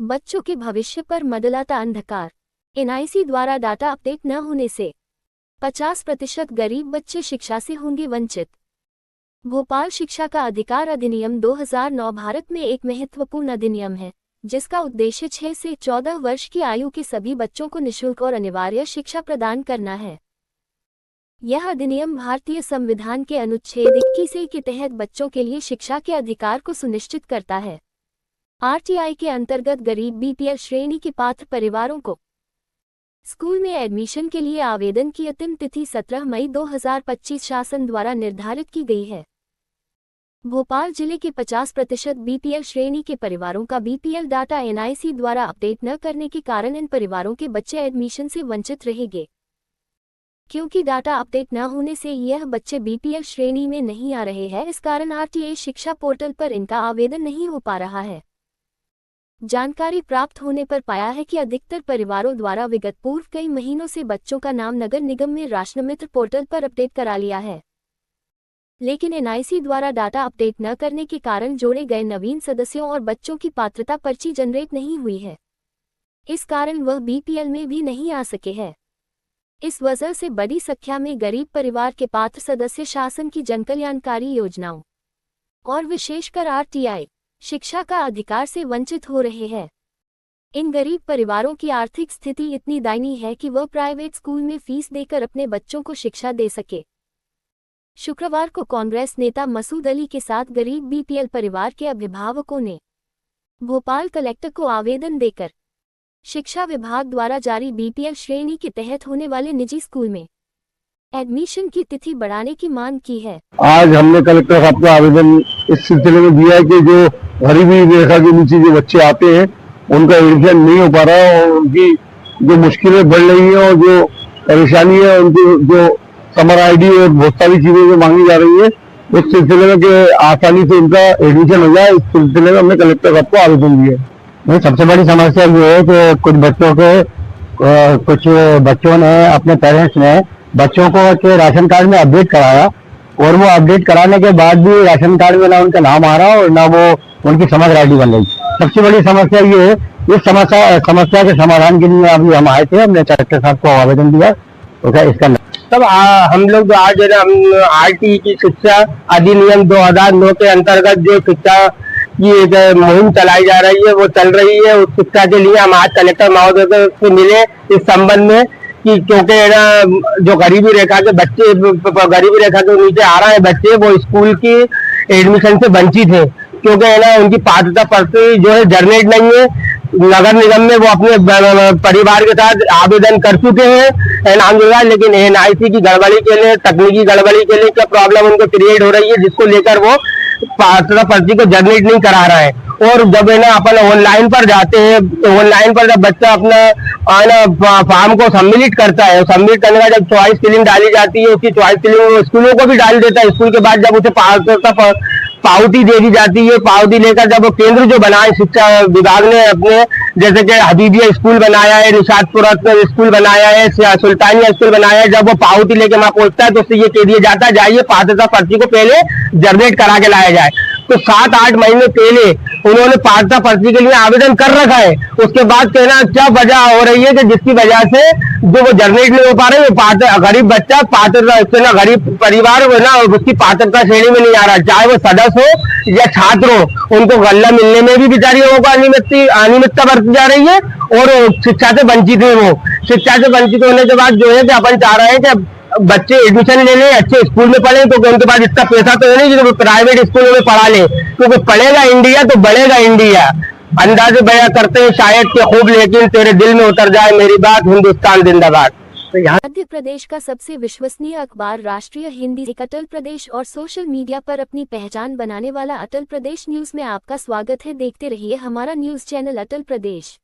बच्चों के भविष्य पर मंडलाता अंधकार। एनआईसी द्वारा डाटा अपडेट न होने से 50% गरीब बच्चे शिक्षा से होंगे वंचित। भोपाल शिक्षा का अधिकार अधिनियम 2009 भारत में एक महत्वपूर्ण अधिनियम है, जिसका उद्देश्य 6 से 14 वर्ष की आयु के सभी बच्चों को निःशुल्क और अनिवार्य शिक्षा प्रदान करना है। यह अधिनियम भारतीय संविधान के अनुच्छेद 21 के तहत बच्चों के लिए शिक्षा के अधिकार को सुनिश्चित करता है। आरटीआई के अंतर्गत गरीब बीपीएल श्रेणी के पात्र परिवारों को स्कूल में एडमिशन के लिए आवेदन की अंतिम तिथि 17 मई 2025 शासन द्वारा निर्धारित की गई है। भोपाल जिले के 50% बीपीएल श्रेणी के परिवारों का बीपीएल डाटा एनआईसी द्वारा अपडेट न करने के कारण इन परिवारों के बच्चे एडमिशन से वंचित रहेंगे। क्योंकि डाटा अपडेट न होने से यह बच्चे बीपीएल श्रेणी में नहीं आ रहे हैं, इस कारण आरटीआई शिक्षा पोर्टल पर इनका आवेदन नहीं हो पा रहा है। जानकारी प्राप्त होने पर पाया है कि अधिकतर परिवारों द्वारा विगत पूर्व कई महीनों से बच्चों का नाम नगर निगम में राशन मित्र पोर्टल पर अपडेट करा लिया है, लेकिन एनआईसी द्वारा डाटा अपडेट न करने के कारण जोड़े गए नवीन सदस्यों और बच्चों की पात्रता पर्ची जनरेट नहीं हुई है। इस कारण वह बीपीएल में भी नहीं आ सके हैं। इस वजह से बड़ी संख्या में गरीब परिवार के पात्र सदस्य शासन की जनकल्याणकारी योजनाओं और विशेषकर आरटीआई शिक्षा का अधिकार से वंचित हो रहे हैं। इन गरीब परिवारों की आर्थिक स्थिति इतनी दयनीय है कि वह प्राइवेट स्कूल में फीस देकर अपने बच्चों को शिक्षा दे सके। शुक्रवार को कांग्रेस नेता मसूद अली के साथ गरीब बीपीएल परिवार के अभिभावकों ने भोपाल कलेक्टर को आवेदन देकर शिक्षा विभाग द्वारा जारी बीपीएल श्रेणी के तहत होने वाले निजी स्कूल में एडमिशन की तिथि बढ़ाने की मांग की है। आज हमने कलेक्टर साहब को आवेदन इस सिलसिले में दिया है कि जो गरीबी रेखा के नीचे जो बच्चे आते हैं उनका एडमिशन नहीं हो पा रहा है और उनकी जो मुश्किलें बढ़ रही हैं और जो परेशानी है, उनकी जो समर आईडी और बहुत सारी चीजें जो मांगी जा रही है, उस सिलसिले में कि आसानी से उनका एडमिशन हो जाए, इस सिलसिले में हमने कलेक्टर साहब को आवेदन दिया है। सबसे बड़ी समस्या ये है कि कुछ बच्चों ने अपने पेरेंट्स ने बच्चों को के राशन कार्ड में अपडेट कराया और वो अपडेट कराने के बाद भी राशन कार्ड में ना उनका नाम आ रहा और ना वो उनकी समग्र आईडी बन रही। सबसे बड़ी समस्या ये है, इस समस्या के समाधान के लिए अभी हम आए थे, हमने कलेक्टर साहब को आवेदन दिया। तो क्या इसका तब हम लोग आज हम आरटीई की शिक्षा अधिनियम 2009 के अंतर्गत जो शिक्षा की एक मुहिम चलाई जा रही है वो चल रही है। उस शिक्षा के लिए हम आज कलेक्टर महोदय से मिले इस संबंध में कि क्योंकि ना जो गरीबी रेखा के बच्चे, गरीबी रेखा के नीचे आ रहे हैं बच्चे, वो स्कूल की एडमिशन से वंचित है, क्योंकि ना उनकी पात्रता पर्ची जो है जनरेट नहीं है। नगर निगम में वो अपने परिवार के साथ आवेदन कर चुके हैं नामजद, लेकिन एनआईसी की गड़बड़ी के लिए, तकनीकी गड़बड़ी के लिए क्या प्रॉब्लम उनको क्रिएट हो रही है, जिसको लेकर वो पात्रता पर्ची को जनरेट नहीं करा रहा है। और जब है ना अपन ऑनलाइन पर जाते हैं, तो ऑनलाइन पर जब बच्चा अपना फॉर्म को सम्मिलिट करता है, सबमिट करने का जब चॉइस फिलिंग डाली जाती है, उसकी चॉइस फिलिंग स्कूलों को भी डाल देता है। स्कूल के बाद जब उसे पात्रता पावती दे दी जाती है, पावती लेकर जब केंद्र जो बनाए शिक्षा विभाग ने अपने, जैसे कि हबीबिया स्कूल बनाया है, निशातपुरा स्कूल बनाया है, सुल्तानिया स्कूल बनाया है, जब वो पावती लेके वहां पहुंचता है तो उससे ये कह दिया जाता है जाइए पात्रता पर्ची को पहले जनरेट करा के लाया जाए। तो 7-8 महीने पहले उन्होंने पात्रता पर्ची के लिए आवेदन कर रखा है। उसके बाद कहना क्या वजह हो रही है कि जिसकी वजह से जो वो जनरेट नहीं हो पा रहे, गरीब बच्चा पात्रता ना गरीब परिवार ना उसकी पात्रता श्रेणी में नहीं आ रहा, चाहे वो सदस्य हो या छात्र हो, उनको गल्ला मिलने में भी बेचारियों को अनियमितता बरती जा रही है और शिक्षा से वंचित है। वो शिक्षा से वंचित होने के बाद जो है कि अपन चाह रहे हैं कि बच्चे एडमिशन ले लें, अच्छे स्कूल में पढ़े, तो उनके पास इतना पैसा तो है नहीं कि प्राइवेट स्कूलों में पढ़ा ले, क्योंकि पढ़ेगा इंडिया तो बढ़ेगा इंडिया। अंदाजे बयां करते हैं शायद कि खूब, लेकिन तेरे दिल में उतर जाए मेरी बात, हिंदुस्तान जिंदाबाद। मध्य प्रदेश का सबसे विश्वसनीय अखबार राष्ट्रीय हिंदी अटल प्रदेश और सोशल मीडिया पर अपनी पहचान बनाने वाला अटल प्रदेश न्यूज में आपका स्वागत है। देखते रहिए हमारा न्यूज चैनल अटल प्रदेश।